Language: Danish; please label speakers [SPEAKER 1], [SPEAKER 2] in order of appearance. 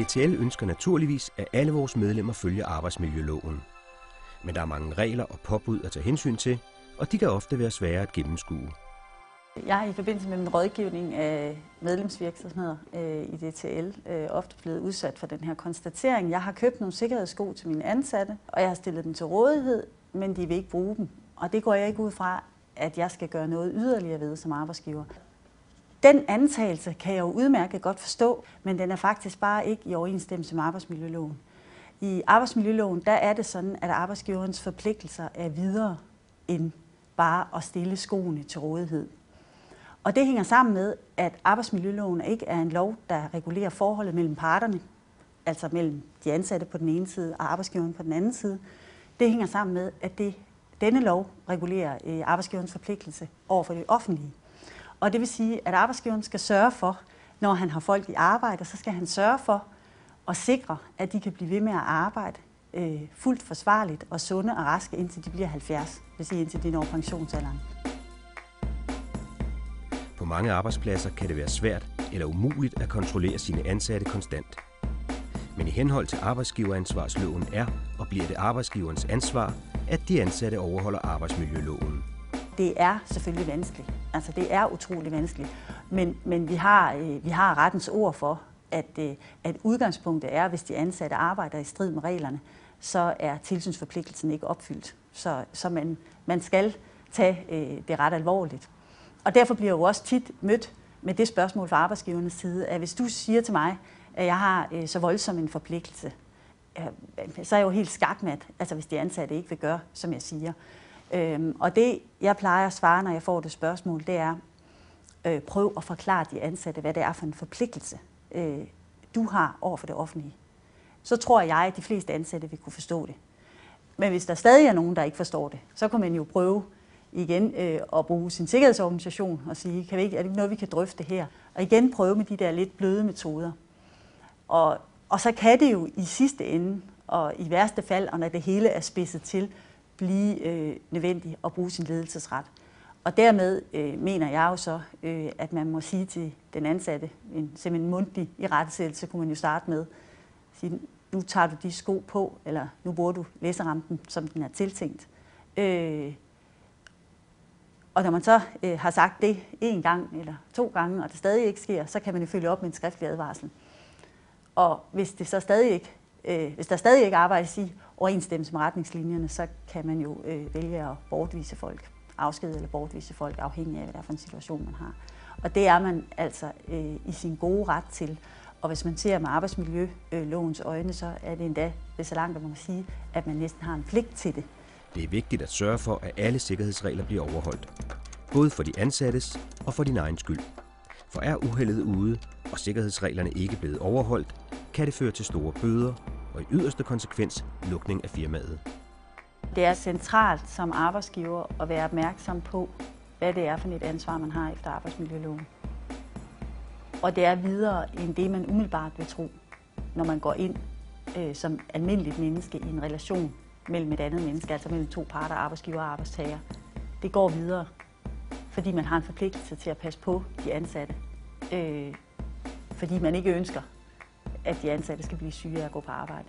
[SPEAKER 1] DTL ønsker naturligvis, at alle vores medlemmer følger arbejdsmiljøloven. Men der er mange regler og påbud at tage hensyn til, og de kan ofte være svære at gennemskue.
[SPEAKER 2] Jeg har i forbindelse med min rådgivning af medlemsvirksomheder i DTL ofte blevet udsat for den her konstatering. Jeg har købt nogle sikkerhedssko til mine ansatte, og jeg har stillet dem til rådighed, men de vil ikke bruge dem. Og det går jeg ikke ud fra, at jeg skal gøre noget yderligere ved som arbejdsgiver. Den antagelse kan jeg jo udmærket godt forstå, men den er faktisk bare ikke i overensstemmelse med arbejdsmiljøloven. I arbejdsmiljøloven der er det sådan, at arbejdsgiverens forpligtelser er videre end bare at stille skoene til rådighed. Og det hænger sammen med, at arbejdsmiljøloven ikke er en lov, der regulerer forholdet mellem parterne, altså mellem de ansatte på den ene side og arbejdsgiveren på den anden side. Det hænger sammen med, at denne lov regulerer arbejdsgiverens forpligtelse over for det offentlige. Og det vil sige, at arbejdsgiveren skal sørge for, når han har folk i arbejde, så skal han sørge for at sikre, at de kan blive ved med at arbejde fuldt forsvarligt og sunde og raske, indtil de bliver 70, det vil sige indtil de når pensionsalderen.
[SPEAKER 1] På mange arbejdspladser kan det være svært eller umuligt at kontrollere sine ansatte konstant. Men i henhold til arbejdsgiveransvarsloven er og bliver det arbejdsgiverens ansvar, at de ansatte overholder arbejdsmiljøloven.
[SPEAKER 2] Det er selvfølgelig vanskeligt. Altså det er utrolig vanskeligt. Men vi har rettens ord for, at udgangspunktet er, hvis de ansatte arbejder i strid med reglerne, så er tilsynsforpligtelsen ikke opfyldt. Så man skal tage det ret alvorligt. Og derfor bliver jeg jo også tit mødt med det spørgsmål fra arbejdsgivernes side, at hvis du siger til mig, at jeg har så voldsom en forpligtelse, så er jeg jo helt skakmat, altså hvis de ansatte ikke vil gøre, som jeg siger. Og det, jeg plejer at svare, når jeg får det spørgsmål, det er, prøv at forklare de ansatte, hvad det er for en forpligtelse, du har over for det offentlige. Så tror jeg, at de fleste ansatte vil kunne forstå det. Men hvis der stadig er nogen, der ikke forstår det, så kan man jo prøve igen at bruge sin sikkerhedsorganisation og sige, er det ikke noget, vi kan drøfte her? Og igen prøve med de der lidt bløde metoder. Og så kan det jo i sidste ende, og i værste fald, og når det hele er spidset til, blive nødvendigt at bruge sin ledelsesret. Og dermed mener jeg jo så, at man må sige til den ansatte, simpelthen en mundtlig irettesættelse, kunne man jo starte med, sige, nu tager du de sko på, eller nu bruger du læserampen, som den er tiltænkt. Og når man så har sagt det en gang eller 2 gange, og det stadig ikke sker, så kan man jo følge op med en skriftlig advarsel. Og hvis det så stadig ikke, hvis der stadig ikke arbejdes i overensstemmelse med retningslinjerne, så kan man jo vælge at bortvise folk, afskede eller bortvise folk, afhængig af, hvad det er for en situation, man har. Og det er man altså i sin gode ret til. Og hvis man ser med arbejdsmiljølovens øjne, så er det endda så langt, at man kan sige, at man næsten har en pligt til det.
[SPEAKER 1] Det er vigtigt at sørge for, at alle sikkerhedsregler bliver overholdt. Både for de ansattes og for din egen skyld. For er uheldet ude, og sikkerhedsreglerne ikke blevet overholdt, kan det føre til store bøder og i yderste konsekvens lukning af firmaet.
[SPEAKER 2] Det er centralt som arbejdsgiver at være opmærksom på, hvad det er for et ansvar, man har efter arbejdsmiljøloven. Og det er videre end det, man umiddelbart vil tro, når man går ind som almindeligt menneske i en relation mellem et andet menneske, altså mellem 2 parter, arbejdsgiver og arbejdstager. Det går videre, fordi man har en forpligtelse til at passe på de ansatte, fordi man ikke ønsker, at de ansatte skal blive syge af at gå på arbejde.